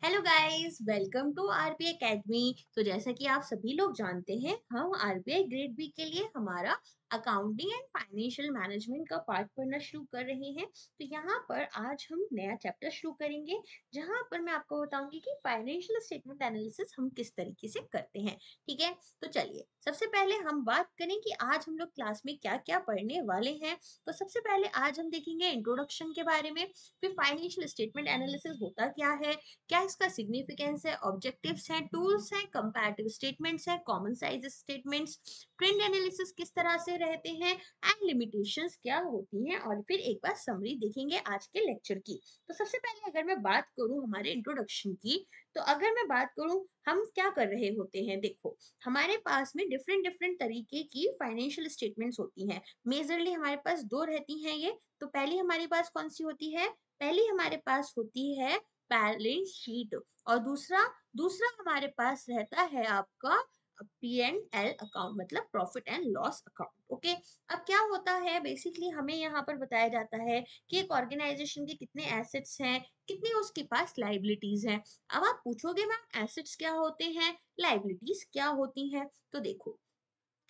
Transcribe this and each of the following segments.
Hello guys, welcome to RBI academy. तो जैसा कि आप सभी लोग जानते हैं, हम आरबीआई ग्रेड बी के लिए हमारा अकाउंटिंग एंड फाइनेंशियल मैनेजमेंट का पार्ट पढ़ना शुरू कर रहे हैं। तो यहाँ पर आज हम नया चैप्टर शुरू करेंगे, जहाँ पर मैं आपको बताऊंगी कि फाइनेंशियल स्टेटमेंट एनालिसिस हम किस तरीके से करते हैं। ठीक है, तो चलिए सबसे पहले हम बात करें कि आज हम लोग क्लास में क्या क्या पढ़ने वाले हैं। तो सबसे पहले आज हम देखेंगे इंट्रोडक्शन के बारे में, फिर फाइनेंशियल स्टेटमेंट एनालिसिस होता क्या है, क्या इसका सिग्निफिकेंस है, ऑब्जेक्टिव्स हैं, टूल्स हैं, कंपैरेटिव स्टेटमेंट्स हैं, common size statements, trend analysis किस तरह से रहते हैं एंड लिमिटेशंस क्या होती हैं, और फिर एक बार समरी देखेंगे आज के लेक्चर की। तो सबसे पहले अगर मैं बात करूं हमारे इंट्रोडक्शन की, तो अगर मैं बात करूं हम क्या कर रहे होते हैं, देखो हमारे पास में डिफरेंट डिफरेंट तरीके की फाइनेंशियल स्टेटमेंट्स होती हैं। मेजरली हमारे पास दो रहती हैं ये। तो पहली हमारे पास कौन सी होती है, पहली हमारे पास होती है बैलेंस शीट, और दूसरा दूसरा हमारे पास रहता है आपका पी एंड एल अकाउंट, मतलब profit and loss account. Okay, अब क्या होता है, बेसिकली हमें यहाँ पर बताया जाता है कि एक ऑर्गेनाइजेशन के कितने एसेट्स हैं, कितनी उसके पास लाइबिलिटीज हैं। अब आप पूछोगे मैम एसेट्स क्या होते हैं, लाइबिलिटीज क्या होती हैं। तो देखो,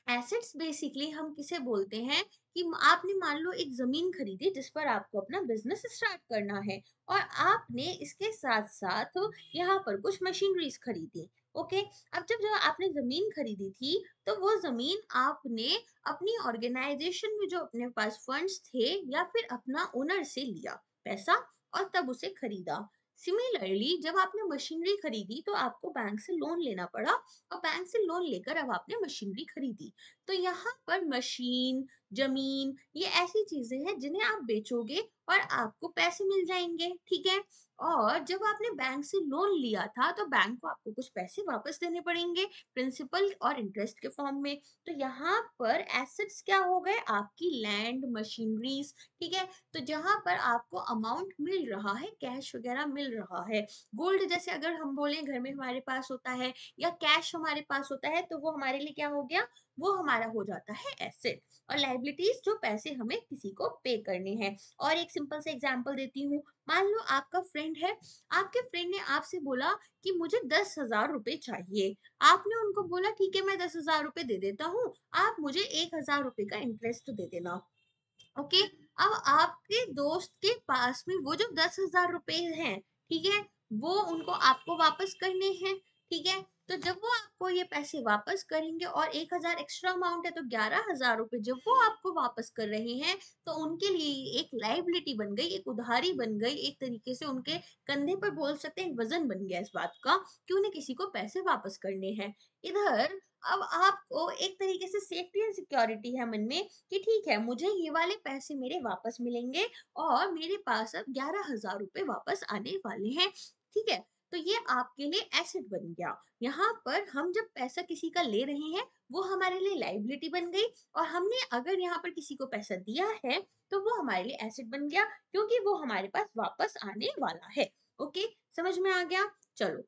एसेट्स बेसिकली हम किसे बोलते हैं कि आपने मान लो एक जमीन खरीदी जिस पर आपको अपना बिजनेस स्टार्ट करना है, और आपने इसके साथ साथ यहाँ पर कुछ मशीनरीज खरीदी। ओके, अब जब आपने जमीन खरीदी थी, तो वो जमीन आपने अपनी ऑर्गेनाइजेशन में जो अपने पास फंड्स थे या फिर अपना ओनर से लिया पैसा, और तब उसे खरीदा। सिमिलरली जब आपने मशीनरी खरीदी तो आपको बैंक से लोन लेना पड़ा, और बैंक से लोन लेकर अब आपने मशीनरी खरीदी। तो यहाँ पर मशीन, जमीन, ये ऐसी चीजें हैं जिन्हें आप बेचोगे और आपको पैसे मिल जाएंगे। ठीक है, और जब आपने बैंक से लोन लिया था तो बैंक को आपको कुछ पैसे वापस देने पड़ेंगे, प्रिंसिपल और इंटरेस्ट के फॉर्म में। तो यहाँ पर एसेट्स क्या हो गए, आपकी लैंड, मशीनरीज। ठीक है, तो जहां पर आपको अमाउंट मिल रहा है, कैश वगैरह मिल रहा है। गोल्ड जैसे अगर हम बोले घर में हमारे पास होता है, या कैश हमारे पास होता है, तो वो हमारे लिए क्या हो गया, वो हमारा हो जाता है एसेट। और लाइबिलिटीज जो पैसे हमें किसी को पे करने हैं। और एक सिंपल से एग्जांपल देती हूँ, मान लो आपका फ्रेंड है, आपके फ्रेंड ने आपसे बोला कि मुझे 10,000 रुपए चाहिए। आपने उनको बोला ठीक है मैं 10,000 रुपए दे देता हूँ, आप मुझे 1,000 रुपए का इंटरेस्ट दे देना। ओके, अब आपके दोस्त के पास में वो जो 10,000 रुपए हैं, ठीक है, वो उनको आपको वापस करने हैं। ठीक है, तो जब वो आपको ये पैसे वापस करेंगे, और 1,000 एक्स्ट्रा अमाउंट है तो 11,000 रुपए जब वो आपको वापस कर रहे हैं, तो उनके लिए एक लाइबिलिटी बन गई, एक उधारी बन गई, एक तरीके से उनके कंधे पर बोल सकते हैं, वजन बन गया इस बात का कि उन्हें किसी को पैसे वापस करने हैं। इधर अब आपको एक तरीके से सेफ्टी एंड सिक्योरिटी है मन में कि ठीक है मुझे ये वाले पैसे मेरे वापस मिलेंगे, और मेरे पास अब 11,000 रुपए वापस आने वाले हैं। ठीक है, तो ये आपके लिए एसेट बन गया। यहाँ पर हम जब पैसा किसी का ले रहे हैं, वो हमारे लिए लाइबिलिटी बन गई, और हमने अगर यहाँ पर किसी को पैसा दिया है, तो वो हमारे लिए एसेट बन गया, क्योंकि वो हमारे पास वापस आने वाला है। ओके, समझ में आ गया। चलो,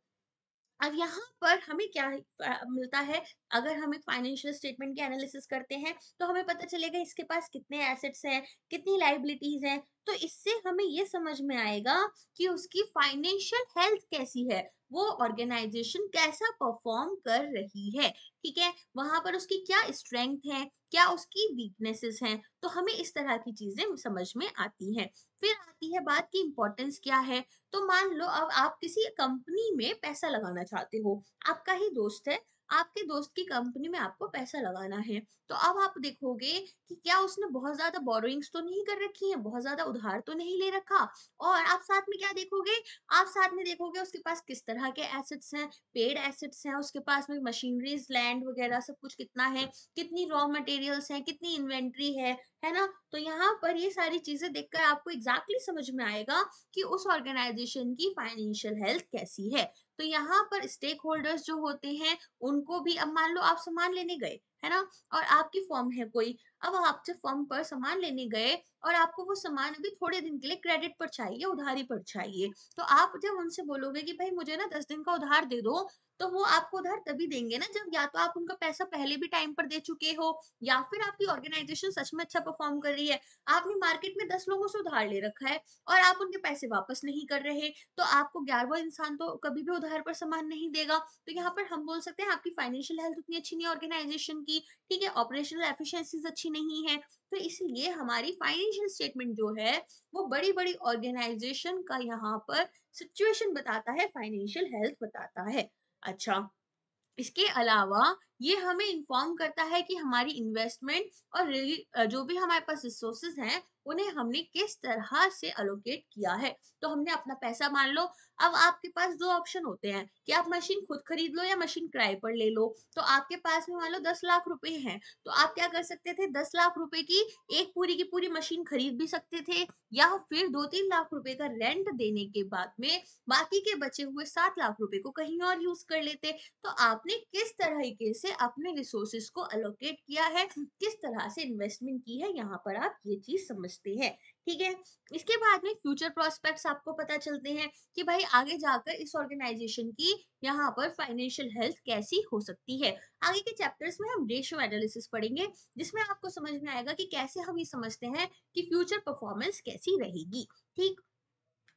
अब यहाँ पर हमें क्या मिलता है, अगर हम एक फाइनेंशियल स्टेटमेंट की एनालिसिस करते हैं, तो हमें पता चलेगा इसके पास कितने एसेट्स हैं, कितनी लाइबिलिटीज हैं। तो इससे हमें ये समझ में आएगा कि उसकी फाइनेंशियल हेल्थ कैसी है, वो ऑर्गेनाइजेशन कैसा परफॉर्म कर रही है। ठीक है, वहां पर उसकी क्या स्ट्रेंथ है, क्या उसकी वीकनेसेस हैं, तो हमें इस तरह की चीजें समझ में आती हैं। फिर आती है बात की इम्पोर्टेंस क्या है। तो मान लो अब आप किसी कंपनी में पैसा लगाना चाहते हो, आपका ही दोस्त है, आपके दोस्त की कंपनी में आपको पैसा लगाना है। तो अब आप देखोगे कि क्या उसने बहुत ज्यादा बोरोइंग्स तो नहीं कर रखी है, बहुत ज्यादा उधार तो नहीं ले रखा। और आप साथ में क्या देखोगे, आप साथ में देखोगे उसके पास किस तरह के एसेट्स हैं, पेड एसेट्स हैं, उसके पास में मशीनरीज, लैंड वगैरह सब कुछ कितना है, कितनी रॉ मटेरियल्स हैं, कितनी इन्वेंट्री है ना। तो यहाँ पर ये सारी चीजें देखकर आपको एग्जैक्टली समझ में आएगा कि उस ऑर्गेनाइजेशन की फाइनेंशियल हेल्थ कैसी है। तो यहाँ पर स्टेक होल्डर्स जो होते हैं, उनको भी, अब मान लो आप सामान लेने गए, है ना? और आपकी फर्म है कोई, अब आप जब फर्म पर सामान लेने गए और आपको वो सामान अभी थोड़े दिन के लिए क्रेडिट पर चाहिए, उधारी पर चाहिए, तो आप जब उनसे बोलोगे कि भाई मुझे ना 10 दिन का उधार दे दो, तो वो आपको उधार तभी देंगे ना जब या तो आप उनका पैसा पहले भी टाइम पर दे चुके हो, या फिर आपकी ऑर्गेनाइजेशन सच में अच्छा परफॉर्म कर रही है। आपने मार्केट में 10 लोगों से उधार ले रखा है और आप उनके पैसे वापस नहीं कर रहे, तो आपको 11वां इंसान तो कभी भी उधार पर सामान नहीं देगा। तो यहाँ पर हम बोल सकते हैं आपकी फाइनेंशियल हेल्थ उतनी अच्छी नहीं है ऑर्गेनाइजेशन की, ठीक है? ऑपरेशनल एफिशिएंसीज अच्छी नहीं है। तो इसलिए हमारी फाइनेंशियल स्टेटमेंट जो है, वो बड़ी-बड़ी ऑर्गेनाइजेशन का यहाँ पर सिचुएशन बताता है, फाइनेंशियल हेल्थ बताता है। अच्छा, इसके अलावा ये हमें इन्फॉर्म करता है कि हमारी इन्वेस्टमेंट और जो भी हमारे पास रिसोर्सेज हैं, उन्हें हमने किस तरह से अलोकेट किया है। तो हमने अपना पैसा मान लो, अब आपके पास 2 ऑप्शन होते हैं कि आप मशीन खुद खरीद लो या मशीन किराए पर ले लो। तो आपके पास में मान लो 10 लाख रुपए हैं, तो आप क्या कर सकते थे, 10 लाख रुपए की एक पूरी की पूरी मशीन खरीद भी सकते थे, या फिर 2-3 लाख रुपए का रेंट देने के बाद में बाकी के बचे हुए 7 लाख रुपए को कहीं और यूज़ कर लेते। तो आपने किस तरीके से अपने रिसोर्सेज को अलोकेट किया है, किस तरह से इन्वेस्टमेंट की है, यहाँ पर आप ये चीज समझते हैं, ठीक है? इसके बाद में फ्यूचर प्रोस्पेक्ट्स आपको पता चलते हैं कि भाई आगे जाकर इस ऑर्गेनाइजेशन की यहाँ पर फाइनेंशियल हेल्थ कैसी हो सकती है। आगे के चैप्टर्स में हम रेशियो एनालिसिस पढ़ेंगे, जिसमें आपको समझ में आएगा कि कैसे हम ये समझते हैं कि फ्यूचर परफॉर्मेंस कैसी रहेगी, ठीक?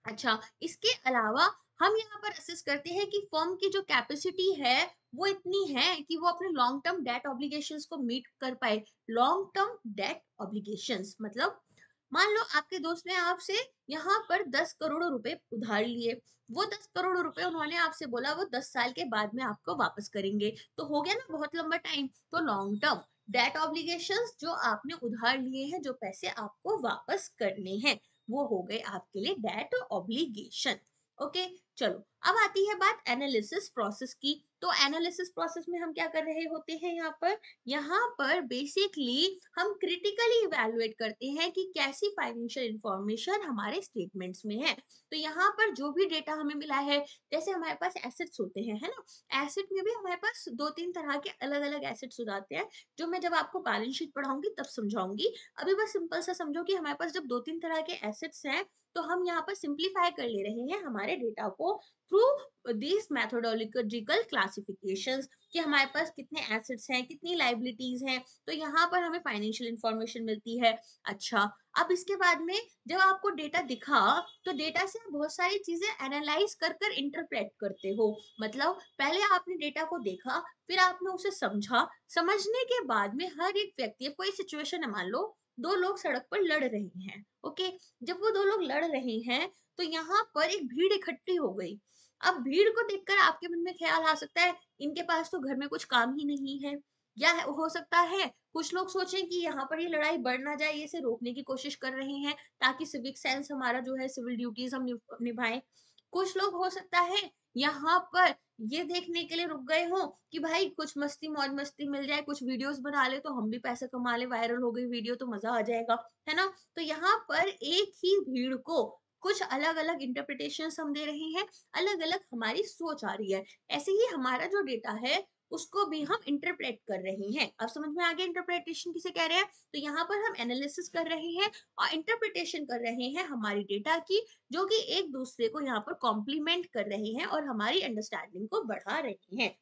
अच्छा, इसके अलावा हम यहाँ पर असेस करते हैं कि फर्म की जो कैपेसिटी है, वो इतनी है कि वो अपने लॉन्ग टर्म डेट ऑब्लिगेशंस को मीट कर पाए। लॉन्ग टर्म डेट ऑब्लिगेशंस मतलब मान लो आपके दोस्त ने आपसे यहाँ पर 10 करोड़ रुपए उधार लिए। वो 10 करोड़ रुपए उन्होंने आपसे बोला वो 10 साल के बाद में आपको वापस करेंगे। तो हो गया ना बहुत लंबा टाइम। तो लॉन्ग टर्म डेट ऑब्लिगेशंस जो आपने उधार लिए हैं, जो पैसे आपको वापस करने हैं, वो हो गए आपके लिए डेट ऑब्लिगेशन। ओके, चलो अब आती है बात एनालिसिस प्रोसेस की। तो एनालिसिस प्रोसेस में हम क्या कर रहे होते हैं, यहाँ पर बेसिकली हम क्रिटिकली इवैल्यूएट करते हैं कि कैसी फाइनेंशियल इंफॉर्मेशन हमारे स्टेटमेंट्स में है। तो यहाँ पर जो भी डेटा हमें मिला है, जैसे हमारे पास एसेट्स होते हैं, है ना? एसेट में भी हमारे पास 2-3 तरह के अलग-अलग एसेट्स हो जाते हैं, जो मैं जब आपको बैलेंस शीट पढ़ाऊंगी तब समझाऊंगी। अभी बस सिंपल सा समझो कि हमारे पास जब 2-3 तरह के एसेट्स हैं, तो हम यहाँ पर सिंप्लीफाई कर ले रहे हैं हमारे डेटा को थ्रू दिस मेथोडोलॉजिकल क्लासिफिकेशंस, कि हमारे पास कितने एसेट्स हैं, कितनी लाइबिलिटीज हैं। तो यहाँ पर हमें फाइनेंशियल इंफॉर्मेशन मिलती है। अच्छा, अब इसके बाद में जब आपको डेटा दिखा, तो डेटा से आप बहुत सारी चीजें एनालाइज कर कर इंटरप्रेट करते हो। मतलब पहले आपने डेटा को देखा, फिर आपने उसे समझा, समझने के बाद में हर एक व्यक्ति, कोई सिचुएशन है, मान लो 2 लोग सड़क पर लड़ रहे हैं, ओके? जब वो 2 लोग लड़ रहे हैं, तो यहाँ पर एक भीड़ इकट्ठी हो गई। अब भीड़ को देखकर आपके मन में ख्याल आ सकता है, इनके पास तो घर में कुछ काम ही नहीं है, या हो सकता है कुछ लोग सोचें कि यहाँ पर ये लड़ाई बढ़ ना जाए, ये इसे रोकने की कोशिश कर रहे हैं, ताकि सिविक सेंस हमारा जो है, सिविल ड्यूटीज हम निभाएं। कुछ लोग हो सकता है यहाँ पर ये देखने के लिए रुक गए हो कि भाई कुछ मस्ती मौज मस्ती मिल जाए, कुछ वीडियोस बना ले तो हम भी पैसे कमा ले, वायरल हो गई वीडियो तो मजा आ जाएगा, है ना? तो यहाँ पर एक ही भीड़ को कुछ अलग अलग इंटरप्रिटेशन हम दे रहे हैं, अलग अलग हमारी सोच आ रही है। ऐसे ही हमारा जो डेटा है, उसको भी हम इंटरप्रेट कर रहे हैं। अब समझ में आ गया इंटरप्रिटेशन किसे कह रहे हैं? तो यहाँ पर हम एनालिसिस कर रहे हैं और इंटरप्रिटेशन कर रहे हैं हमारी डेटा की, जो कि एक दूसरे को यहाँ पर कॉम्प्लीमेंट कर रहे हैं और हमारी अंडरस्टैंडिंग को बढ़ा रहे हैं।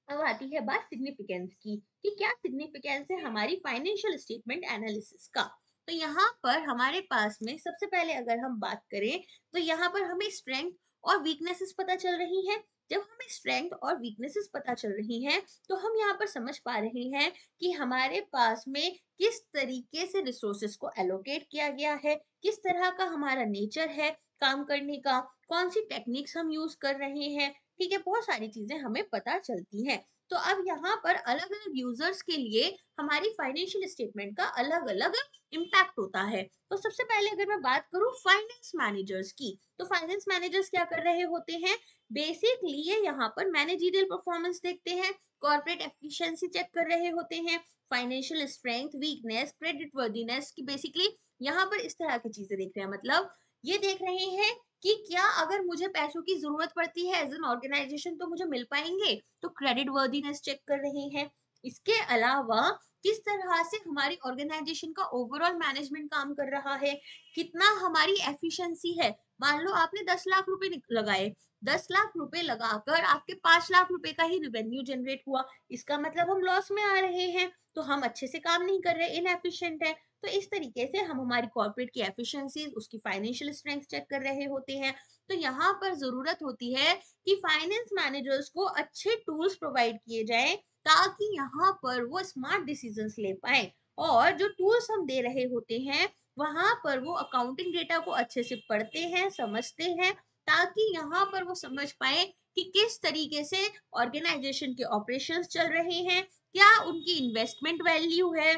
अब आती है बात सिग्निफिकेंस की, कि क्या सिग्निफिकेंस है हमारी फाइनेंशियल स्टेटमेंट एनालिसिस का। तो यहाँ पर हमारे पास में सबसे पहले अगर हम बात करें, तो यहाँ पर हमें स्ट्रेंथ और वीकनेसेस पता चल रही हैं। जब हमें स्ट्रेंथ और वीकनेसेस पता चल रही हैं, तो हम यहाँ पर समझ पा रहे हैं कि हमारे पास में किस तरीके से रिसोर्सेस को एलोकेट किया गया है, किस तरह का हमारा नेचर है काम करने का, कौन सी टेक्निक्स हम यूज कर रहे हैं, ठीक है? बहुत सारी चीजें हमें पता चलती हैं। तो अब यहाँ पर अलग अलग यूजर्स के लिए हमारी फाइनेंशियल स्टेटमेंट का अलग अलग इम्पैक्ट होता है। तो सबसे पहले अगर मैं बात करूं फाइनेंस मैनेजर्स की, तो फाइनेंस मैनेजर्स क्या कर रहे होते हैं? बेसिकली ये यहाँ पर मैनेजरियल परफॉर्मेंस देखते हैं, कॉर्पोरेट एफिशिएंसी चेक कर रहे होते हैं, financial strength, weakness, credit worthiness की बेसिकली यहाँ पर इस तरह की चीजें देख रहे हैं। मतलब ये देख रहे हैं कि क्या अगर मुझे पैसों की जरूरत पड़ती है एज एन ऑर्गेनाइजेशन, तो मुझे मिल पाएंगे, तो क्रेडिट वर्दीनेस चेक कर रहे हैं। इसके अलावा किस तरह से हमारी ऑर्गेनाइजेशन का ओवरऑल मैनेजमेंट काम कर रहा है, कितना हमारी एफिशिएंसी है। मान लो आपने 10 लाख रुपए लगाए, 10 लाख रुपए लगाकर आपके 5 लाख रुपए का ही रेवेन्यू जनरेट हुआ, इसका मतलब हम लॉस में आ रहे हैं, तो हम अच्छे से काम नहीं कर रहे, इनएफिशिएंट है। तो इस तरीके से हम हमारी कॉर्पोरेट की एफिशिएंसी, उसकी फाइनेंशियल स्ट्रेंथ चेक कर रहे होते हैं। तो यहाँ पर जरूरत होती है कि फाइनेंस मैनेजर्स को अच्छे टूल्स प्रोवाइड किए जाएं, ताकि यहाँ पर वो स्मार्ट डिसीजंस ले पाए। और जो टूल्स हम दे रहे होते हैं वहां पर वो अकाउंटिंग डेटा को अच्छे से पढ़ते हैं, समझते हैं, ताकि यहाँ पर वो समझ पाए कि किस तरीके से ऑर्गेनाइजेशन के ऑपरेशंस चल रहे हैं, क्या उनकी इन्वेस्टमेंट वैल्यू है,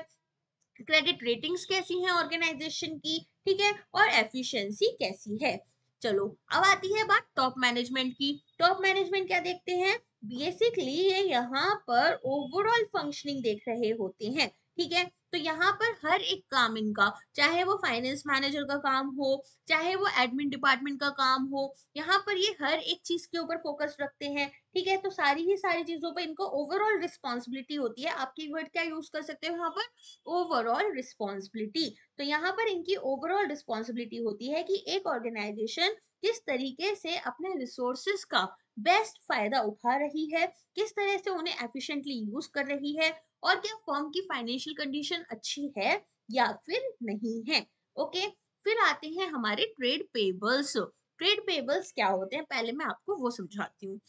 क्रेडिट रेटिंग्स कैसी हैं ऑर्गेनाइजेशन की, ठीक है, और एफिशिएंसी कैसी है। चलो अब आती है बात टॉप मैनेजमेंट की। टॉप मैनेजमेंट क्या देखते हैं, बेसिकली ये यहाँ पर ओवरऑल फंक्शनिंग देख रहे होते हैं, ठीक है। तो यहाँ पर हर एक काम इनका, चाहे वो फाइनेंस मैनेजर का काम हो, चाहे वो एडमिन डिपार्टमेंट का काम हो, यहाँ पर ये हर एक चीज के ऊपर फोकस रखते हैं, ठीक है। तो सारी ही सारी चीजों पर इनको ओवरऑल रिस्पॉन्सिबिलिटी होती है। आप कीवर्ड क्या यूज कर सकते हो यहाँ पर, ओवरऑल रिस्पॉन्सिबिलिटी। तो यहाँ पर इनकी ओवरऑल रिस्पॉन्सिबिलिटी होती है कि एक ऑर्गेनाइजेशन किस तरीके से अपने रिसोर्सेस का बेस्ट फायदा उठा रही है, किस तरह से उन्हें एफिशिएंटली यूज कर रही है, और क्या फर्म की फाइनेंशियल कंडीशन अच्छी है या फिर नहीं है। ओके, फिर आते हैं हमारे ट्रेड पेबल्स। ट्रेड पेबल्स क्या होते हैं, पहले मैं आपको वो समझाती हूँ।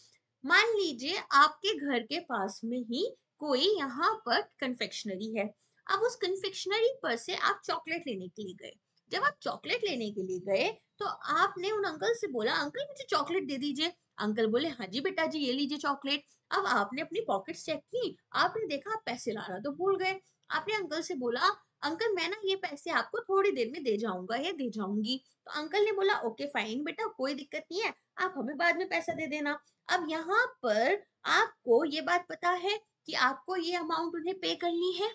मान लीजिए आपके घर के पास में ही कोई यहाँ पर कन्फेक्शनरी है। अब उस कन्फेक्शनरी पर से आप चॉकलेट लेने के लिए गए। जब आप चॉकलेट लेने के लिए गए तो आपने उन अंकल से बोला, अंकल मुझे चॉकलेट दे दीजिए। अंकल बोले, हाँ जी बेटा जी, ये लीजिए चॉकलेट। अब आपने अपनी पॉकेट चेक की, आपने देखा आप पैसे लाना तो भूल गए। आपने अंकल से बोला, अंकल मैं ना ये पैसे आपको थोड़ी देर में दे जाऊंगा या दे जाऊंगी। तो अंकल ने बोला, ओके फाइन बेटा, कोई दिक्कत नहीं है, आप हमें बाद में पैसा दे देना। अब यहाँ पर आपको ये बात पता है कि आपको ये अमाउंट उन्हें पे करनी है,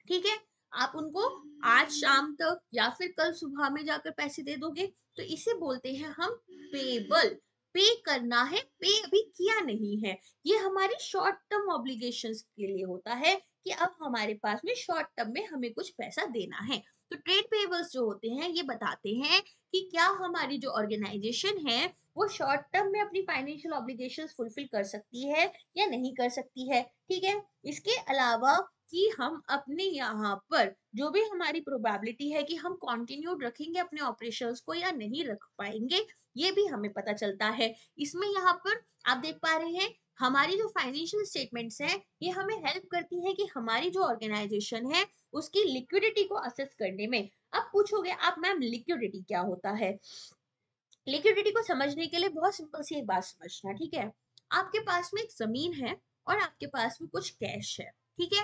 ठीक है। आप उनको आज शाम तक या फिर कल सुबह में जाकर पैसे दे दोगे, तो इसे बोलते हैं हम पेबल। पे करना है, पे अभी किया नहीं है। ये हमारी शॉर्ट टर्म ऑब्लिगेशंस के लिए होता है कि अब हमारे पास में शॉर्ट टर्म में हमें कुछ पैसा देना है। तो ट्रेड पेबल्स जो होते हैं ये बताते हैं कि क्या हमारी जो ऑर्गेनाइजेशन है वो शॉर्ट टर्म में अपनी फाइनेंशियल ऑब्लिगेशंस फुलफिल कर सकती है या नहीं कर सकती है, ठीक है। इसके अलावा कि हम अपने यहाँ पर जो भी हमारी प्रोबेबिलिटी है कि हम कंटिन्यूड रखेंगे अपने ऑपरेशंस को या नहीं रख पाएंगे, ये भी हमें पता चलता है। इसमें यहाँ पर आप देख पा रहे हैं हमारी जो फाइनेंशियल स्टेटमेंट्स हैं ये हमें हेल्प करती है कि हमारी जो ऑर्गेनाइजेशन है उसकी लिक्विडिटी को असेस करने में। अब पूछोगे आप, मैम लिक्विडिटी क्या होता है। लिक्विडिटी को समझने के लिए बहुत सिंपल सी एक बात समझना, ठीक है। आपके पास में एक जमीन है और आपके पास में कुछ कैश है, ठीक है।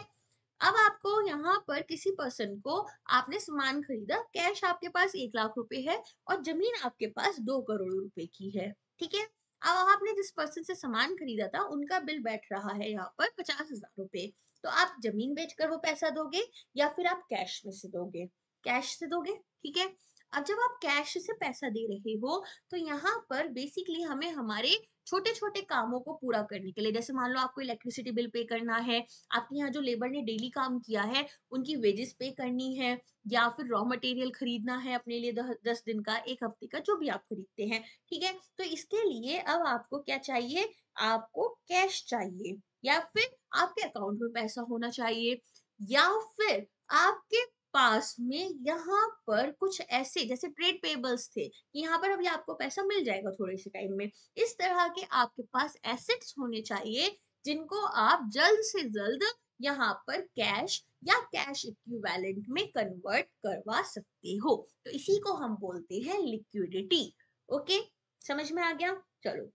अब आपको यहाँ पर किसी पर्सन को आपने सामान खरीदा, कैश आपके पास 1 लाख रुपए है और जमीन आपके पास 2 करोड़ रुपए की है, ठीक है। अब आपने जिस पर्सन से सामान खरीदा था उनका बिल बैठ रहा है यहाँ पर 50,000 रुपए। तो आप जमीन बेचकर वो पैसा दोगे या फिर आप कैश में से दोगे, कैश से दोगे, ठीक है। अब जब आप कैश से पैसा दे रहे हो तो यहाँ पर बेसिकली हमें हमारे छोटे छोटे कामों को पूरा करने के लिए, जैसे मान लो आपको इलेक्ट्रिसिटी बिल पे करना है, आपके यहाँ जो लेबर ने डेली काम किया है उनकी वेजेस पे करनी है, या फिर रॉ मटेरियल खरीदना है अपने लिए 10 दिन का, एक हफ्ते का, जो भी आप खरीदते हैं, ठीक है। तो इसके लिए अब आपको क्या चाहिए, आपको कैश चाहिए, या फिर आपके अकाउंट में पैसा होना चाहिए, या फिर आपके पास में यहाँ पर कुछ ऐसे जैसे ट्रेड पेबल्स थे कि यहाँ पर अभी आपको पैसा मिल जाएगा थोड़े से टाइम में। इस तरह के आपके पास एसेट्स होने चाहिए जिनको आप जल्द से जल्द यहाँ पर कैश या कैश इक्विवेलेंट में कन्वर्ट करवा सकते हो। तो इसी को हम बोलते हैं लिक्विडिटी। ओके, समझ में आ गया। चलो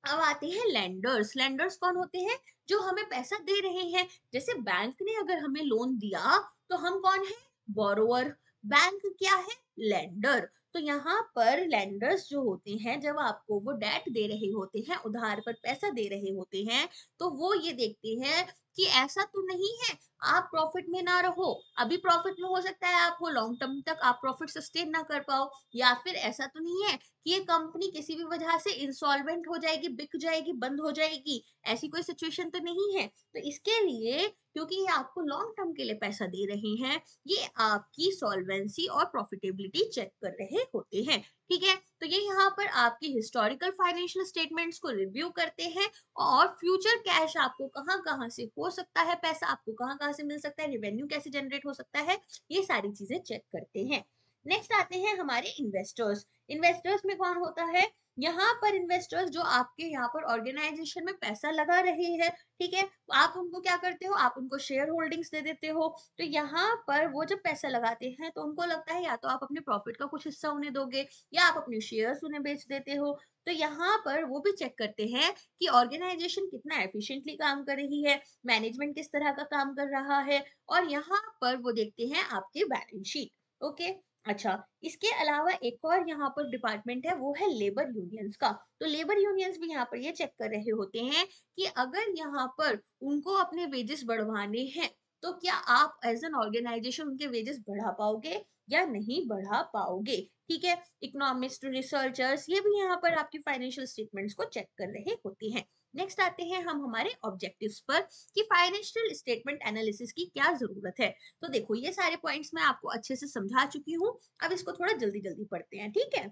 अब आते हैं लेंडर्स। लेंडर्स कौन होते हैं, जो हमें पैसा दे रहे हैं। जैसे बैंक ने अगर हमें लोन दिया तो हम कौन है, बोरोवर। बैंक क्या है, लेंडर। तो यहाँ पर लेंडर्स जो होते हैं जब आपको वो डेट दे रहे होते हैं, उधार पर पैसा दे रहे होते हैं, तो वो ये देखते हैं कि ऐसा तो नहीं है आप प्रॉफिट में ना रहो, अभी प्रॉफिट में हो सकता है आप हो, लॉन्ग टर्म तक आप प्रॉफिट सस्टेन ना कर पाओ, या फिर ऐसा तो नहीं है कि ये कंपनी किसी भी वजह से इंसॉल्वेंट हो जाएगी, बिक जाएगी, बंद हो जाएगी, ऐसी कोई सिचुएशन तो नहीं है। तो इसके लिए, क्योंकि ये आपको लॉन्ग टर्म के लिए पैसा दे रहे हैं, ये आपकी सॉल्वेंसी और प्रॉफिटेबिलिटी चेक कर रहे होते हैं। ठीक है, तो ये यहाँ पर आपकी हिस्टोरिकल फाइनेंशियल स्टेटमेंट्स को रिव्यू करते हैं और फ्यूचर कैश आपको कहाँ कहाँ से हो सकता है, पैसा आपको कहाँ कहाँ से मिल सकता है, रेवेन्यू कैसे जनरेट हो सकता है, ये सारी चीजें चेक करते हैं। नेक्स्ट आते हैं हमारे इन्वेस्टर्स। इन्वेस्टर्स में कौन होता है, यहाँ पर इन्वेस्टर्स जो आपके यहाँ पर ऑर्गेनाइजेशन में पैसा लगा रहे हैं, ठीक है, आप उनको क्या करते हो, आप उनको शेयर होल्डिंग्स दे देते हो। तो यहाँ पर वो जब पैसा लगाते हैं तो उनको लगता है या तो आप अपने प्रॉफिट का कुछ हिस्सा उन्हें दोगे या आप अपने शेयर्स उन्हें बेच देते हो। तो यहाँ पर वो भी चेक करते हैं कि ऑर्गेनाइजेशन कितना एफिशिएंटली काम कर रही है, मैनेजमेंट किस तरह का काम कर रहा है, और यहाँ पर वो देखते हैं आपके बैलेंस शीट। ओके, अच्छा, इसके अलावा एक और यहाँ पर डिपार्टमेंट है, वो है लेबर यूनियंस का। तो लेबर यूनियंस भी यहाँ पर ये चेक कर रहे होते हैं कि अगर यहाँ पर उनको अपने वेजेस बढ़वाने हैं तो क्या आप एज एन ऑर्गेनाइजेशन उनके वेजेस बढ़ा पाओगे या नहीं बढ़ा पाओगे। ठीक है, इकोनॉमिस्ट, रिसर्चर्स, ये भी यहाँ पर आपकी फाइनेंशियल स्टेटमेंट्स को चेक कर रहे होते हैं। नेक्स्ट आते हैं हम हमारे ऑब्जेक्टिव्स पर कि फाइनेंशियल स्टेटमेंट एनालिसिस की क्या जरूरत है। तो देखो, ये सारे पॉइंट्स मैं आपको अच्छे से समझा चुकी हूँ, अब इसको थोड़ा जल्दी जल्दी पढ़ते हैं, ठीक है।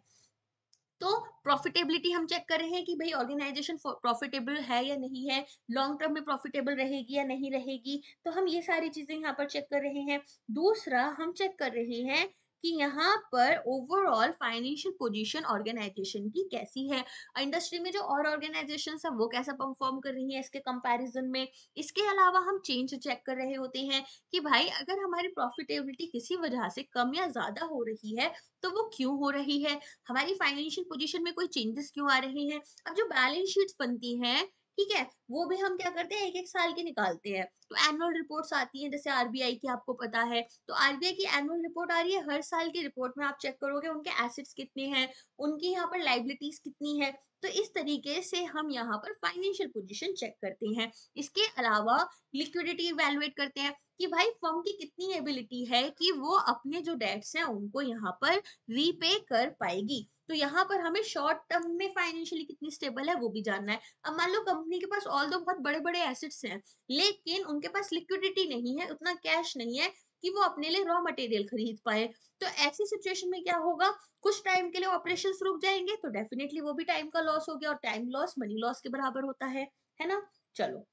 तो प्रॉफिटेबिलिटी हम चेक कर रहे हैं कि भाई ऑर्गेनाइजेशन प्रॉफिटेबल है या नहीं है, लॉन्ग टर्म में प्रॉफिटेबल रहेगी या नहीं रहेगी, तो हम ये सारी चीजें यहाँ पर चेक कर रहे हैं। दूसरा हम चेक कर रहे हैं कि यहाँ पर ओवरऑल फाइनेंशियल पोजीशन ऑर्गेनाइजेशन की कैसी है, इंडस्ट्री में जो और ऑर्गेनाइजेशन है वो कैसा परफॉर्म कर रही है इसके कंपैरिजन में। इसके अलावा हम चेंज चेक कर रहे होते हैं कि भाई अगर हमारी प्रॉफिटेबिलिटी किसी वजह से कम या ज्यादा हो रही है तो वो क्यों हो रही है, हमारी फाइनेंशियल पोजीशन में कोई चेंजेस क्यों आ रहे हैं। अब जो बैलेंस शीट्स बनती हैं, ठीक है, वो भी हम क्या करते हैं, एक एक साल की निकालते हैं। तो एनुअल रिपोर्ट्स आती हैं, जैसे आरबीआई की आपको पता है, तो आरबीआई की एनुअल रिपोर्ट आ रही है, हर साल की रिपोर्ट में आप चेक करोगे उनके एसेट्स कितने हैं, उनकी यहाँ पर लाइबिलिटीज कितनी है। तो इस तरीके से हम यहाँ पर फाइनेंशियल पोजीशन चेक करते हैं। इसके अलावा लिक्विडिटी इवेलुएट करते हैं कि भाई फर्म की कितनी एबिलिटी है कि वो अपने जो डेट्स हैं उनको यहाँ पर रीपे कर पाएगी। तो यहाँ पर हमें शॉर्ट टर्म में फाइनेंशियली कितनी स्टेबल है वो भी जानना है। अब मान लो कंपनी के पास ऑल दो बहुत बड़े बड़े एसेट्स हैं, लेकिन उनके पास लिक्विडिटी नहीं है, उतना कैश नहीं है कि वो अपने लिए रॉ मटेरियल खरीद पाए। तो ऐसी सिचुएशन में क्या होगा, कुछ टाइम के लिए ऑपरेशंस रुक जाएंगे, तो डेफिनेटली वो भी टाइम का लॉस हो गया, और टाइम लॉस मनी लॉस के बराबर होता है ना। चलो,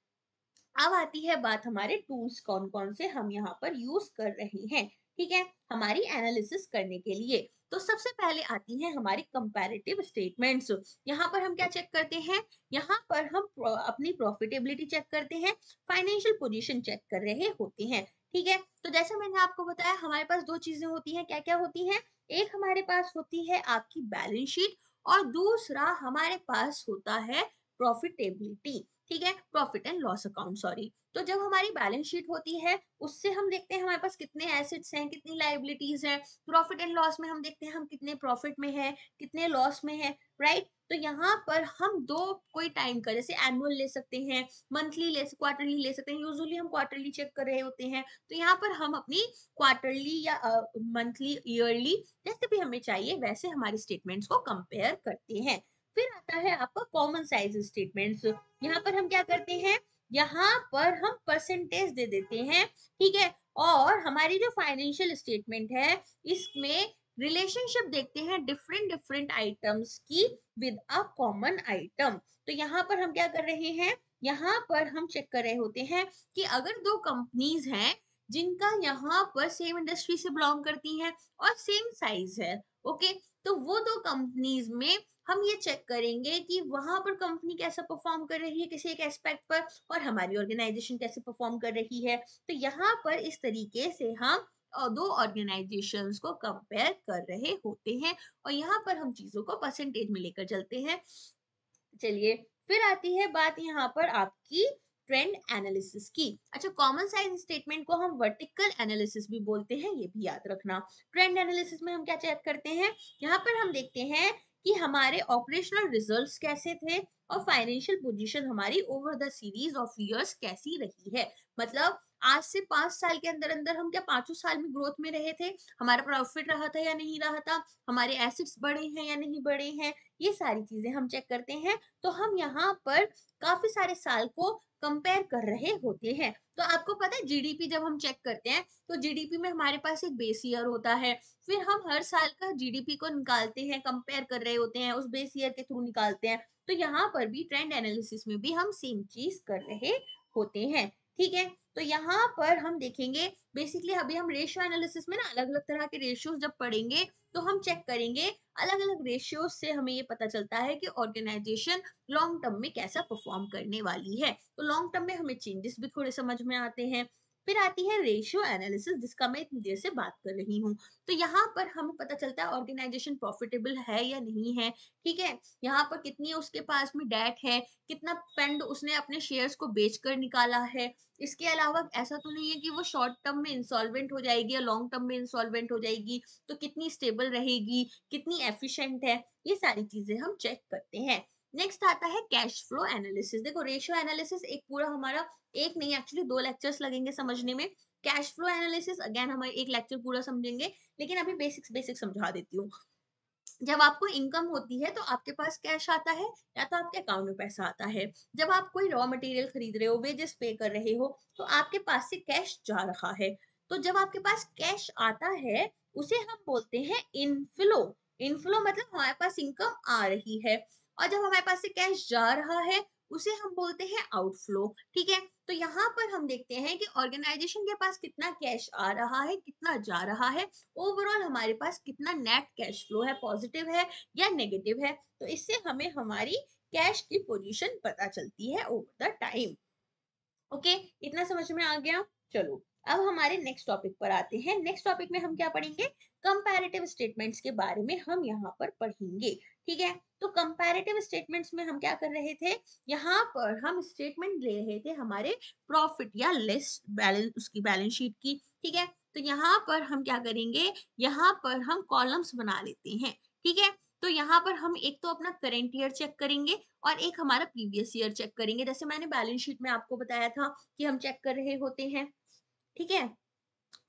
अब आती है बात हमारे टूल्स कौन कौन से हम यहाँ पर यूज कर रहे हैं, ठीक है, हमारी एनालिसिस करने के लिए। तो सबसे पहले आती है हमारी कंपैरेटिव स्टेटमेंट्स। यहाँ पर हम क्या चेक करते हैं, यहाँ पर हम अपनी प्रॉफिटेबिलिटी चेक करते हैं, फाइनेंशियल पोजीशन चेक कर रहे होते हैं। ठीक है, तो जैसे मैंने आपको बताया हमारे पास दो चीजें होती हैं, क्या क्या होती हैं, एक हमारे पास होती है आपकी बैलेंस शीट, और दूसरा हमारे पास होता है प्रॉफिटेबिलिटी, ठीक है, profit and loss account, sorry. तो जब हमारी बैलेंस शीट होती है उससे हम देखते हैं हमारे पास कितने एसेट्स हैं, कितनी लाइबिलिटीज हैं। प्रॉफिट एंड लॉस में हम देखते हैं हम कितने प्रॉफिट में है, कितने लॉस में है, राइट। तो यहाँ पर हम दो कोई टाइम का, जैसे एनुअल ले सकते हैं, मंथली ले, क्वार्टरली ले सकते हैं, यूजुअली हम क्वार्टरली चेक कर रहे होते हैं। तो यहाँ पर हम अपनी क्वार्टरली या मंथली, ईयरली, जैसे भी हमें चाहिए वैसे हमारी स्टेटमेंट्स को कंपेयर करते हैं। फिर आता है आपका कॉमन साइज स्टेटमेंट्स। यहाँ पर हम क्या करते हैं, यहाँ पर हम परसेंटेज दे देते हैं, ठीक है, और हमारी जो फाइनेंशियल स्टेटमेंट है इसमें रिलेशनशिप देखते हैं डिफरेंट डिफरेंट आइटम्स की विद अ कॉमन आइटम। तो यहाँ पर हम क्या कर रहे हैं, यहाँ पर हम चेक कर रहे होते हैं कि अगर दो कंपनीज हैं जिनका यहाँ पर सेम इंडस्ट्री से बिलोंग करती हैं और सेम साइज है, ओके, तो वो दो कंपनीज में हम ये चेक करेंगे कि वहां पर कंपनी कैसा परफॉर्म कर रही है किसी एक एस्पेक्ट पर, और हमारी ऑर्गेनाइजेशन कैसे परफॉर्म कर रही है। तो यहाँ पर इस तरीके से हम दो ऑर्गेनाइजेशंस को कंपेयर कर रहे होते हैं, और यहाँ पर हम चीजों को परसेंटेज में लेकर चलते हैं। चलिए, फिर आती है बात यहाँ पर आपकी ट्रेंड एनालिसिस की। अच्छा, कॉमन साइज स्टेटमेंट को हम वर्टिकल एनालिसिस भी बोलते हैं, ये भी याद रखना। ट्रेंड एनालिसिस में हम क्या चेक करते हैं, यहाँ पर हम देखते हैं कि हमारे ऑपरेशनल रिजल्ट्स कैसे थे और फाइनेंशियल पोजीशन हमारी over the series of years कैसी रही है। मतलब आज से 5 साल के अंदर अंदर हम क्या पांचों साल में ग्रोथ में रहे थे, हमारा प्रॉफिट रहा था या नहीं रहा था, हमारे एसेट्स बढ़े हैं या नहीं बढ़े हैं, ये सारी चीजें हम चेक करते हैं। तो हम यहाँ पर काफी सारे साल को कंपेयर कर रहे होते हैं। तो आपको पता है जीडीपी जब हम चेक करते हैं तो जीडीपी में हमारे पास एक बेस ईयर होता है, फिर हम हर साल का जीडीपी को निकालते हैं, कंपेयर कर रहे होते हैं, उस बेस ईयर के थ्रू निकालते हैं। तो यहाँ पर भी ट्रेंड एनालिसिस में भी हम सेम चीज कर रहे होते हैं। ठीक है, तो यहाँ पर हम देखेंगे बेसिकली अभी हम रेशियो एनालिसिस में ना अलग अलग तरह के रेशियोज जब पढ़ेंगे तो हम चेक करेंगे अलग अलग रेशियोज से हमें ये पता चलता है कि ऑर्गेनाइजेशन लॉन्ग टर्म में कैसा परफॉर्म करने वाली है। तो लॉन्ग टर्म में हमें चेंजेस भी थोड़े समझ में आते हैं। फिर आती है रेशियो एनालिसिस जिसका मैं इतनी देर से बात कर रही हूँ। तो यहाँ पर हमें पता चलता है ऑर्गेनाइजेशन प्रॉफिटेबल है या नहीं है। ठीक है, यहाँ पर कितनी उसके पास में डेट है, कितना फंड उसने अपने शेयर्स को बेचकर निकाला है। इसके अलावा ऐसा तो नहीं है कि वो शॉर्ट टर्म में इंसॉल्वेंट हो जाएगी या लॉन्ग टर्म में इंसॉल्वेंट हो जाएगी, तो कितनी स्टेबल रहेगी, कितनी एफिशिएंट है, ये सारी चीजें हम चेक करते हैं। नेक्स्ट आता है कैश फ्लो एनालिसिस। देखो रेशियो एनालिसिस एक पूरा हमारा, एक नहीं एक्चुअली 2 लेक्चर्स लगेंगे समझने में। कैश फ्लो एनालिसिस अगेन हम एक लेक्चर पूरा समझेंगे, लेकिन अभी बेसिक्स बेसिक समझा देती हूँ। जब आपको इनकम होती है तो आपके पास कैश आता है या तो आपके अकाउंट में पैसा आता है। जब आप कोई रॉ मटेरियल खरीद रहे हो, वेजेस पे कर रहे हो, तो आपके पास से कैश जा रहा है। तो जब आपके पास कैश आता है उसे हम बोलते हैं इनफ्लो। इनफ्लो मतलब हमारे पास इनकम आ रही है। और जब हमारे पास से कैश जा रहा है उसे हम बोलते हैं आउटफ्लो। ठीक है, तो यहाँ पर हम देखते हैं कि ऑर्गेनाइजेशन के पास कितना कैश आ रहा है, कितना जा रहा है, ओवरऑल हमारे पास कितना नेट कैश फ्लो है, पॉजिटिव है या नेगेटिव है। तो इससे हमें हमारी कैश की पोजीशन पता चलती है ओवर द टाइम। ओके, इतना समझ में आ गया। चलो अब हमारे नेक्स्ट टॉपिक पर आते हैं। नेक्स्ट टॉपिक में हम क्या पढ़ेंगे, कंपैरेटिव स्टेटमेंट्स के बारे में हम यहाँ पर पढ़ेंगे। ठीक है, तो कंपैरेटिव स्टेटमेंट्स में हम क्या कर रहे थे, यहाँ पर हम स्टेटमेंट ले रहे थे हमारे प्रॉफिट या लेस बैलेंस, उसकी बैलेंस शीट की। ठीक है, तो यहाँ पर हम क्या करेंगे, यहाँ पर हम कॉलम्स बना लेते हैं। ठीक है, तो यहाँ पर हम एक तो अपना करंट ईयर चेक करेंगे और एक हमारा प्रीवियस ईयर चेक करेंगे। जैसे मैंने बैलेंस शीट में आपको बताया था कि हम चेक कर रहे होते हैं। ठीक है,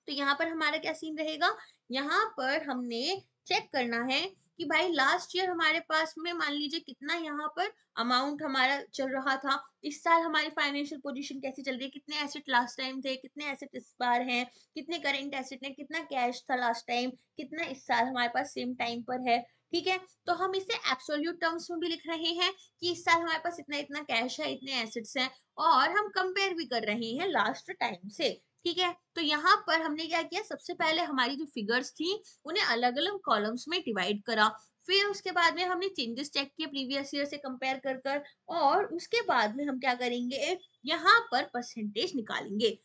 तो यहाँ पर हमारा क्या सीन रहेगा, यहाँ पर हमने चेक करना है कि भाई लास्ट ईयर हमारे पास में मान लीजिए कितना यहाँ पर अमाउंट हमारा चल रहा था, इस साल हमारी फाइनेंशियल पोजीशन कैसी चल रही है, कितने एसेट लास्ट टाइम थे, कितने एसेट इस बार हैं, कितने करेंट एसेट हैं, कितना कैश था लास्ट टाइम, कितना इस साल हमारे पास सेम टाइम पर है। ठीक है, तो हम इसे एब्सोल्यूट टर्म्स में भी लिख रहे हैं कि इस साल हमारे पास इतना इतना कैश है, इतने एसेट्स हैं, और हम कंपेयर भी कर रहे हैं लास्ट टाइम से। ठीक है, तो यहाँ पर हमने क्या किया, सबसे पहले हमारी जो फिगर्स थी उन्हें अलग अलग कॉलम्स में डिवाइड करा। फिर उसके बाद में हमने चेंजेस चेक किए प्रीवियस ईयर से कंपेयर कर कर, और उसके बाद में हम क्या करेंगे, यहाँ पर परसेंटेज निकालेंगे।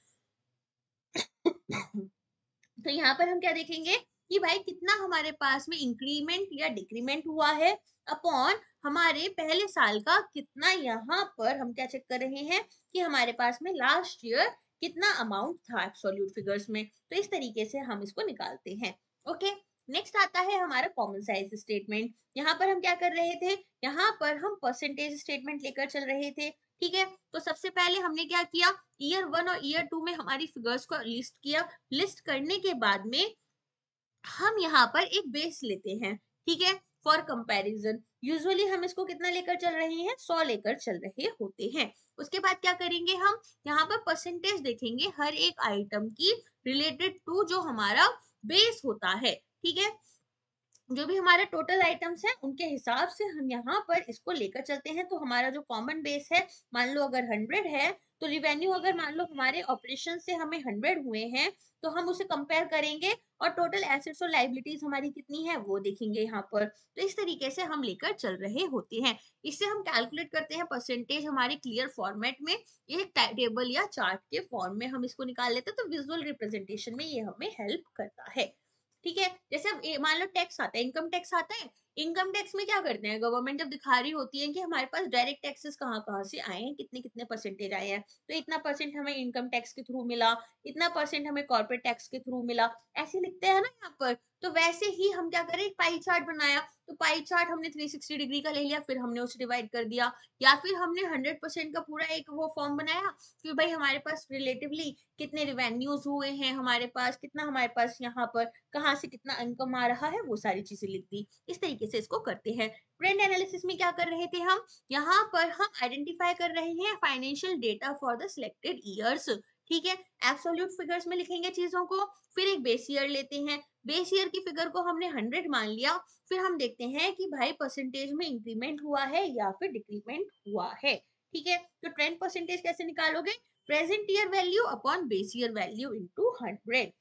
तो यहाँ पर हम क्या देखेंगे कि भाई कितना हमारे पास में इंक्रीमेंट या डिक्रीमेंट हुआ है अपॉन हमारे पहले साल का कितना। यहाँ पर हम क्या चेक कर रहे हैं कि हमारे पास में लास्ट ईयर कितना अमाउंट था एब्सोल्यूट फिगर्स में। तो इस तरीके से हम इसको निकालते हैं। ओके, नेक्स्ट आता है हमारा कॉमन साइज स्टेटमेंट। यहाँ पर हम क्या कर रहे थे, यहाँ पर हम परसेंटेज स्टेटमेंट लेकर चल रहे थे। ठीक है, तो सबसे पहले हमने क्या किया, ईयर 1 और ईयर 2 में हमारी फिगर्स को लिस्ट किया। लिस्ट करने के बाद में हम यहाँ पर एक बेस लेते हैं। ठीक है, फॉर कंपैरिजन यूजुअली हम इसको कितना लेकर चल रहे हैं, 100 लेकर चल रहे होते हैं। उसके बाद क्या करेंगे, हम यहाँ पर परसेंटेज देखेंगे हर एक आइटम की रिलेटेड टू जो हमारा बेस होता है। ठीक है, जो भी हमारे टोटल आइटम्स हैं उनके हिसाब से हम यहाँ पर इसको लेकर चलते हैं। तो हमारा जो कॉमन बेस है, मान लो अगर 100 है, तो रिवेन्यू अगर मान लो हमारे ऑपरेशन से हमें 100 हुए हैं, तो हम उसे कंपेयर करेंगे और टोटल एसेट्स और लाइबिलिटीज हमारी कितनी है वो देखेंगे यहाँ पर। तो इस तरीके से हम लेकर चल रहे होते हैं। इससे हम कैलकुलेट करते हैं परसेंटेज हमारे क्लियर फॉर्मेट में, एक टेबल या चार्ट के फॉर्म में हम इसको निकाल लेते हैं। तो विजुअल रिप्रेजेंटेशन में ये हमें हेल्प करता है। ठीक है, जैसे अब मान लो टैक्स आता है, इनकम टैक्स आता है, इनकम टैक्स में क्या करते हैं, गवर्नमेंट जब दिखा रही होती है कि हमारे पास डायरेक्ट टैक्सेस कहाँ-कहाँ से आए हैं, कितने-कितने परसेंटेज आए हैं, तो इतना परसेंट हमें इनकम टैक्स के थ्रू मिला, इतना परसेंट हमें कॉर्पोरेट टैक्स के थ्रू मिला, ऐसे लिखते हैं ना यहाँ पर। तो वैसे ही हम क्या करें, एक पाई चार्ट बनाया, तो पाई चार्ट हमने 360 डिग्री का ले लिया, फिर हमने उसे डिवाइड कर दिया, या फिर हमने 100% का पूरा एक वो फॉर्म बनाया कि भाई हमारे पास रिलेटिवली कितने रिवेन्यूज हुए हैं, हमारे पास कितना, हमारे पास यहाँ पर कहाँ से कितना इनकम आ रहा है, वो सारी चीजें लिख दी। इस तरीके से इसको करते हैं। ट्रेंड एनालिसिस में क्या कर रहे थे हम, यहाँ पर हम आइडेंटिफाई कर रहे हैं financial data for the selected years. ठीक है, एब्सोल्यूट फिगर्स में लिखेंगे चीजों को, फिर एक बेस ईयर लेते हैं, बेस ईयर की फिगर को हमने 100 मान लिया, फिर हम देखते हैं कि भाई परसेंटेज में इंक्रीमेंट हुआ है या फिर डिक्रीमेंट हुआ है। ठीक है, तो ट्रेंड परसेंटेज कैसे निकालोगे, present year value upon base year value into 100।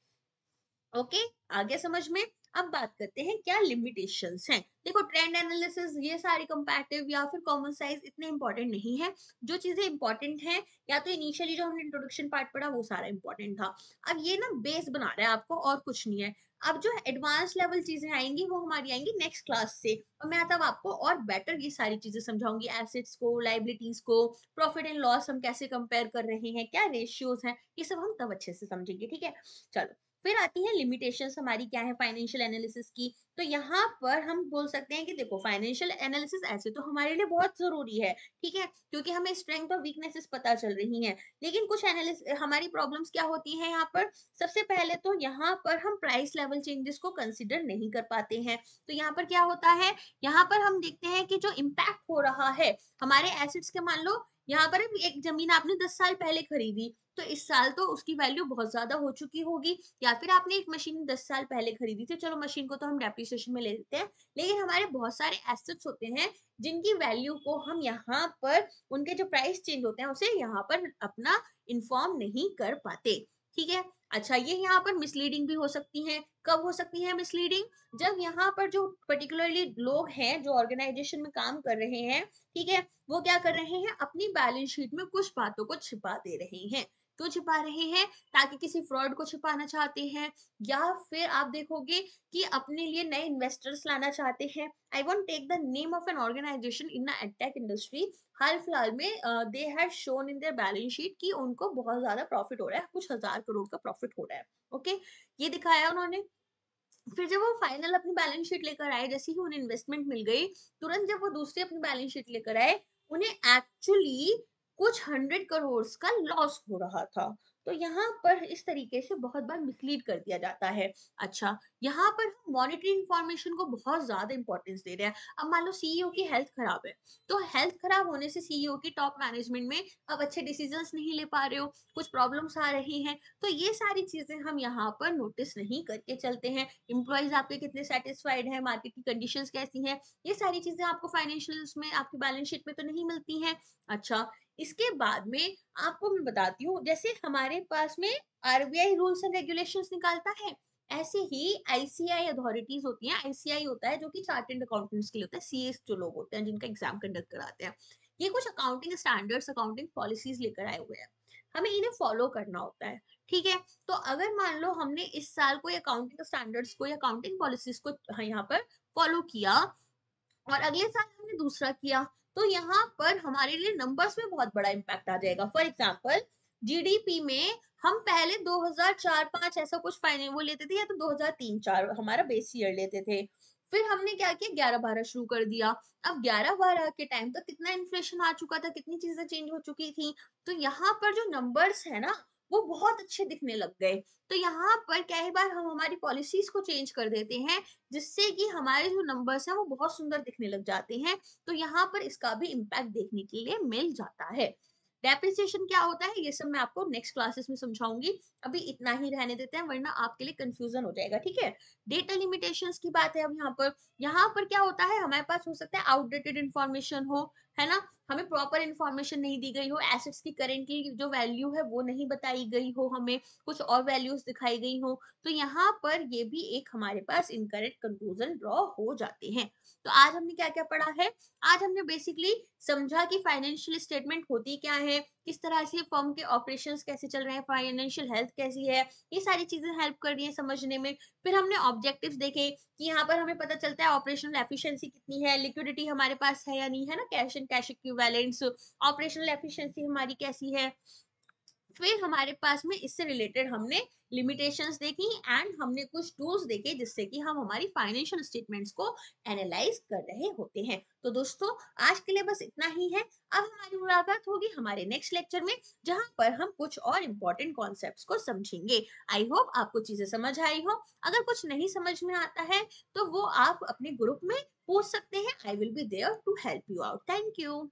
Okay, आ गया समझ में। अब बात करते हैं क्या लिमिटेशंस हैं। देखो ट्रेंड एनालिसिस ये सारी कंपैरेटिव या फिर कॉमन साइज इतने इंपॉर्टेंट नहीं है। जो चीजें इंपॉर्टेंट हैं, या तो इनिशियली जो हमने इंट्रोडक्शन पार्ट पढ़ा वो सारा इंपॉर्टेंट था। अब ये ना बेस बना रहा है आपको, और कुछ नहीं है। अब जो एडवांस लेवल चीजें आएंगी वो हमारी आएंगी नेक्स्ट क्लास से, और मैं तब आपको और बेटर ये सारी चीजें समझाऊंगी, एसेट्स को, लाइबिलिटीज को, प्रॉफिट एंड लॉस हम कैसे कंपेयर कर रहे हैं, क्या रेशियोज हैं, ये सब हम तब अच्छे से समझेंगे। ठीक है, चलो फिर आती है लिमिटेशंस हमारी क्या है फाइनेंशियल एनालिसिस की। तो यहाँ पर हम बोल सकते हैं कि देखो फाइनेंशियल एनालिसिस ऐसे तो हमारे लिए बहुत जरूरी है, ठीक है, क्योंकि हमें स्ट्रेंथ और वीकनेसेस पता चल रही हैं। लेकिन कुछ एनालिसिस हमारी प्रॉब्लम्स क्या होती हैं यहाँ पर, सबसे पहले तो यहाँ पर हम प्राइस लेवल चेंजेस को कंसिडर नहीं कर पाते हैं। तो यहाँ पर क्या होता है, यहाँ पर हम देखते हैं कि जो इम्पैक्ट हो रहा है हमारे एसेट्स के, मान लो यहाँ पर एक जमीन आपने 10 साल पहले खरीदी, तो इस साल तो उसकी वैल्यू बहुत ज्यादा हो चुकी होगी, या फिर आपने एक मशीन 10 साल पहले खरीदी थी, चलो मशीन को तो हम डेप्रिसिएशन में ले लेते हैं, लेकिन हमारे बहुत सारे एसेट्स होते हैं जिनकी वैल्यू को हम यहाँ पर, उनके जो प्राइस चेंज होते हैं उसे यहाँ पर अपना इन्फॉर्म नहीं कर पाते। ठीक है, अच्छा ये यहाँ पर मिसलीडिंग भी हो सकती है। कब हो सकती है मिसलीडिंग, जब यहाँ पर जो पर्टिकुलरली लोग हैं जो ऑर्गेनाइजेशन में काम कर रहे हैं, ठीक है, वो क्या कर रहे हैं, अपनी बैलेंस शीट में कुछ बातों को छिपा दे रहे हैं। क्यों छिपा रहे हैं, ताकि किसी फ्रॉड को छिपाना चाहते हैं, या फिर आप देखोगे कि अपने लिए नए इन्वेस्टर्स लाना चाहते हैं। I won't take the name of an organization in the edtech industry, हाल फिलहाल में they have shown in their balance sheet कि उनको बहुत ज्यादा प्रॉफिट हो रहा है, कुछ हजार करोड़ का प्रॉफिट हो रहा है। ओके, ये दिखाया उन्होंने। फिर जब वो फाइनल अपनी बैलेंस शीट लेकर आए, जैसे ही उन्हें इन्वेस्टमेंट मिल गई, तुरंत जब वो दूसरी अपनी बैलेंस शीट लेकर आए, उन्हें एक्चुअली कुछ 100 करोड़ का लॉस हो रहा था। तो यहाँ पर इस तरीके से बहुत बार मिसलीड कर दिया जाता है। अच्छा, यहाँ पर हम मॉनेटरी इंफॉर्मेशन को बहुत ज्यादा इंपॉर्टेंस दे रहे हैं। अब मान लो सीईओ की हेल्थ खराब है, तो हेल्थ खराब होने से सीईओ की टॉप मैनेजमेंट में अब अच्छे डिसीजंस नहीं ले पा रहे हो, कुछ प्रॉब्लम्स आ रही हैं, तो ये सारी चीजें हम यहाँ पर नोटिस नहीं करके चलते हैं। एम्प्लॉइज आपके कितने सेटिस्फाइड हैं, मार्केट की कंडीशंस कैसी हैं, ये सारी चीजें आपको फाइनेंशियल्स में, आपकी बैलेंस शीट में तो नहीं मिलती हैं। अच्छा, इसके बाद में आपको मैं बताती हूँ, जैसे हमारे पास में आरबीआई रूल्स एंड रेगुलेशंस निकालता है, ऐसे ही आईसीआई अथॉरिटीज होती हैं। आईसीआई होता है जो कि चार्टर्ड अकाउंटेंट्स के लिए होता है, सीएस जो लोग होते हैं जिनका एग्जाम कंडक्ट कराते हैं, ये कुछ अकाउंटिंग स्टैंडर्ड्स, अकाउंटिंग पॉलिसीज लेकर आए हुए हैं, हमें इन्हें फॉलो करना होता है। ठीक है, तो अगर मान लो हमने इस साल कोई अकाउंटिंग स्टैंडर्ड्स को या अकाउंटिंग पॉलिसीज को यहाँ पर फॉलो किया, और अगले साल हमने दूसरा किया, तो यहाँ पर हमारे लिए नंबर्स में बहुत बड़ा इम्पैक्ट आ जाएगा। फॉर एग्जाम्पल, जीडीपी में हम पहले 2004-5 ऐसा कुछ फाइनल वो लेते थे, या तो 2003-4 हमारा बेस ईयर लेते थे। फिर हमने क्या किया, 11-12 शुरू कर दिया। अब 11-12 के टाइम तक कितना इन्फ्लेशन आ चुका था, कितनी चीजें चेंज हो चुकी थी, तो यहाँ पर जो नंबर्स है ना वो बहुत अच्छे दिखने लग गए। तो यहाँ पर कई बार हम हमारी पॉलिसीज को चेंज कर देते हैं, जिससे कि हमारे जो नंबर्स हैं वो बहुत सुंदर दिखने लग जाते हैं। तो यहाँ पर इसका भी इम्पैक्ट देखने के लिए मिल जाता है। डेप्रिसिएशन क्या होता है, ये सब मैं आपको नेक्स्ट क्लासेस में समझाऊंगी, अभी इतना ही रहने देते हैं वरना आपके लिए कंफ्यूजन हो जाएगा। ठीक है, डेटा लिमिटेशंस की बात है। अब यहाँ पर क्या होता है, हमारे पास हो सकता है आउटडेटेड इंफॉर्मेशन हो, है ना, हमें प्रॉपर इंफॉर्मेशन नहीं दी गई हो, एसेट्स की करेंटली जो वैल्यू है वो नहीं बताई गई हो, हमें कुछ और वैल्यूज दिखाई गई हो, तो यहाँ पर ये भी एक हमारे पास इनकरेक्ट कंक्लूजन ड्रॉ हो जाते हैं। तो आज हमने क्या क्या पढ़ा है, आज हमने बेसिकली समझा कि फाइनेंशियल स्टेटमेंट होती क्या है, किस तरह से फर्म के ऑपरेशंस कैसे चल रहे हैं, फाइनेंशियल हेल्थ कैसी है, ये सारी चीजें हेल्प कर रही है समझने में। फिर हमने ऑब्जेक्टिव्स देखे कि यहाँ पर हमें पता चलता है ऑपरेशनल एफिशिएंसी कितनी है, लिक्विडिटी हमारे पास है या नहीं, है ना, cash and cash equivalents, operational efficiency हमारी कैसी है। फिर हमारे पास में इससे रिलेटेड हमने लिमिटेशंस देखी एंड हमने कुछ टूल्स देखे जिससे कि हम हमारी फाइनेंशियल स्टेटमेंट्स को एनालाइज कर रहे होते हैं। तो दोस्तों, आज के लिए बस इतना ही है। अब हमारी मुलाकात होगी हमारे नेक्स्ट लेक्चर में, जहां पर हम कुछ और इम्पोर्टेंट कॉन्सेप्ट्स को समझेंगे। आई होप आपको चीजें समझ आई हो। अगर कुछ नहीं समझ में आता है तो वो आप अपने ग्रुप में पूछ सकते हैं। I will be there to help you out. Thank you.